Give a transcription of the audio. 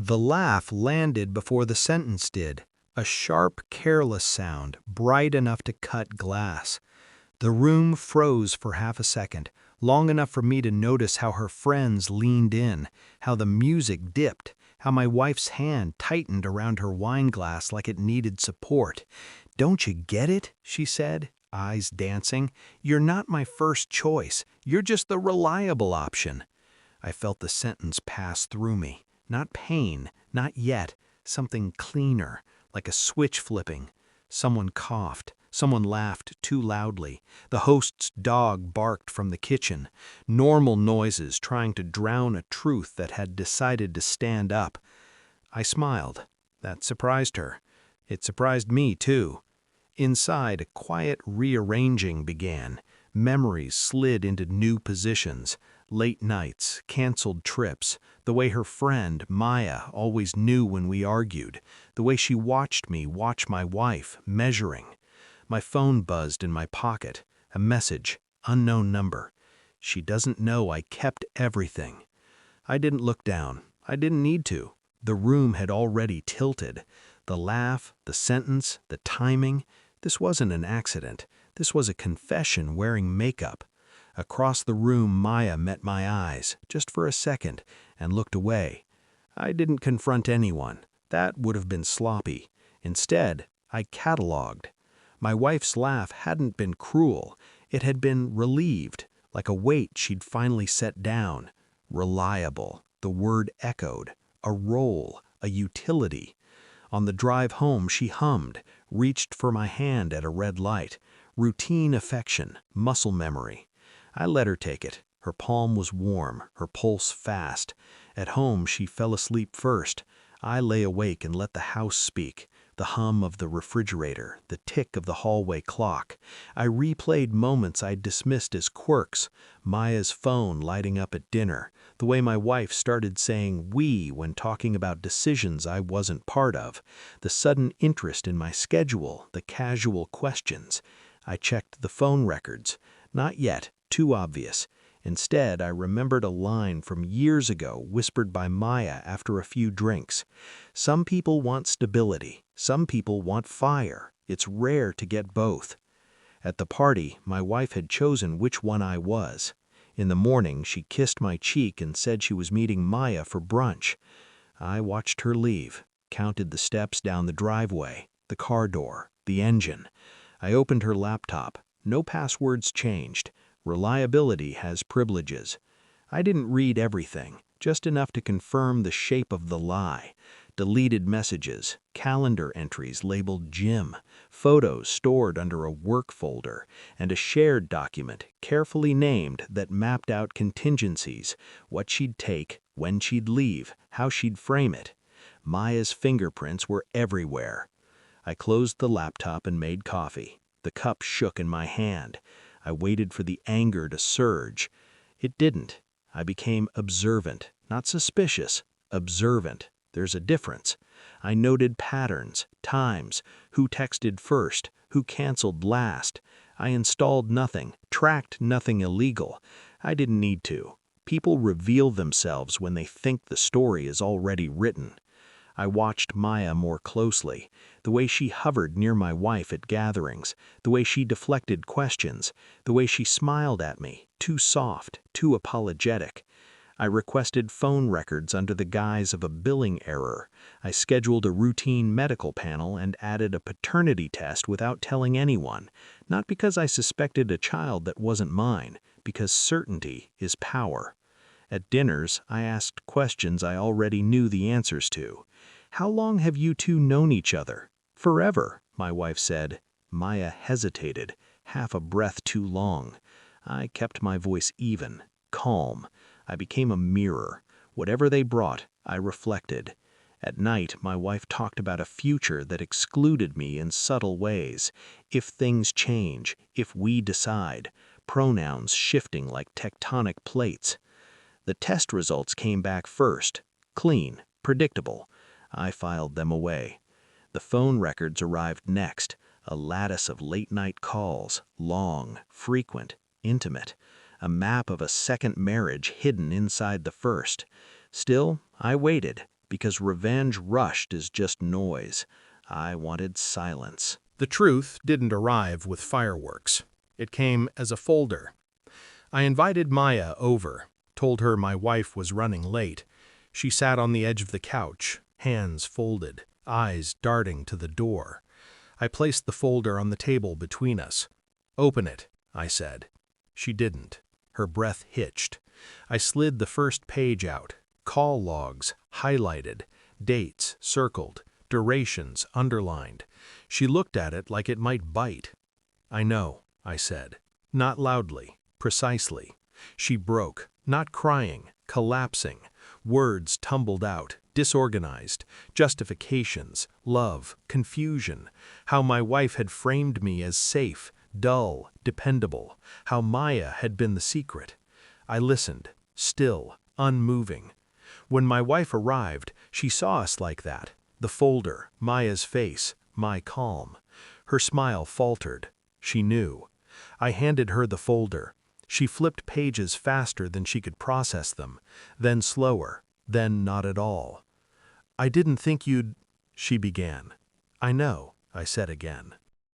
The laugh landed before the sentence did, a sharp, careless sound, bright enough to cut glass. The room froze for half a second, long enough for me to notice how her friends leaned in, how the music dipped, how my wife's hand tightened around her wine glass like it needed support. "Don't you get it?" she said, eyes dancing. "You're not my first choice. You're just the reliable option." I felt the sentence pass through me. Not pain, not yet, something cleaner, like a switch flipping. Someone coughed. Someone laughed too loudly. The host's dog barked from the kitchen. Normal noises trying to drown a truth that had decided to stand up. I smiled. That surprised her. It surprised me, too. Inside, a quiet rearranging began. Memories slid into new positions. Late nights, canceled trips, the way her friend, Maya, always knew when we argued, the way she watched me watch my wife, measuring. My phone buzzed in my pocket. A message, unknown number. She doesn't know I kept everything. I didn't look down. I didn't need to. The room had already tilted. The laugh, the sentence, the timing. This wasn't an accident. This was a confession wearing makeup. Across the room, Maya met my eyes, just for a second, and looked away. I didn't confront anyone. That would have been sloppy. Instead, I cataloged. My wife's laugh hadn't been cruel. It had been relieved, like a weight she'd finally set down. Reliable, the word echoed. A role, a utility. On the drive home, she hummed, reached for my hand at a red light. Routine affection, muscle memory. I let her take it. Her palm was warm, her pulse fast. At home, she fell asleep first. I lay awake and let the house speak. The hum of the refrigerator, the tick of the hallway clock. I replayed moments I'd dismissed as quirks. Maya's phone lighting up at dinner. The way my wife started saying "we" when talking about decisions I wasn't part of. The sudden interest in my schedule, the casual questions. I checked the phone records. Not yet. Too obvious. Instead, I remembered a line from years ago whispered by Maya after a few drinks. Some people want stability. Some people want fire. It's rare to get both. At the party, my wife had chosen which one I was. In the morning, she kissed my cheek and said she was meeting Maya for brunch. I watched her leave, counted the steps down the driveway, the car door, the engine. I opened her laptop. No passwords changed. Reliability has privileges. I didn't read everything, just enough to confirm the shape of the lie. Deleted messages, calendar entries labeled Jim, photos stored under a work folder, and a shared document carefully named that mapped out contingencies, what she'd take, when she'd leave, how she'd frame it. Maya's fingerprints were everywhere. I closed the laptop and made coffee. The cup shook in my hand. I waited for the anger to surge. It didn't. I became observant, not suspicious, observant. There's a difference. I noted patterns, times, who texted first, who canceled last. I installed nothing, tracked nothing illegal. I didn't need to. People reveal themselves when they think the story is already written. I watched Maya more closely, the way she hovered near my wife at gatherings, the way she deflected questions, the way she smiled at me, too soft, too apologetic. I requested phone records under the guise of a billing error. I scheduled a routine medical panel and added a paternity test without telling anyone, not because I suspected a child that wasn't mine, because certainty is power. At dinners, I asked questions I already knew the answers to. "How long have you two known each other?" "Forever," my wife said. Maya hesitated, half a breath too long. I kept my voice even, calm. I became a mirror. Whatever they brought, I reflected. At night, my wife talked about a future that excluded me in subtle ways. If things change, if we decide. Pronouns shifting like tectonic plates. The test results came back first. Clean, predictable. I filed them away. The phone records arrived next. A lattice of late-night calls, long, frequent, intimate. A map of a second marriage hidden inside the first. Still, I waited, because revenge rushed is just noise. I wanted silence. The truth didn't arrive with fireworks. It came as a folder. I invited Maya over, told her my wife was running late. She sat on the edge of the couch, hands folded, eyes darting to the door. I placed the folder on the table between us. "Open it," I said. She didn't. Her breath hitched. I slid the first page out. Call logs, highlighted, dates circled, durations underlined. She looked at it like it might bite. "I know," I said. Not loudly, precisely. She broke, not crying, collapsing. Words tumbled out, disorganized. Justifications, love, confusion. How my wife had framed me as safe, dull, dependable. How Maya had been the secret. I listened, still, unmoving. When my wife arrived, she saw us like that. The folder, Maya's face, my calm. Her smile faltered. She knew. I handed her the folder. She flipped pages faster than she could process them, then slower, then not at all. "I didn't think you'd—" she began. "I know," I said again.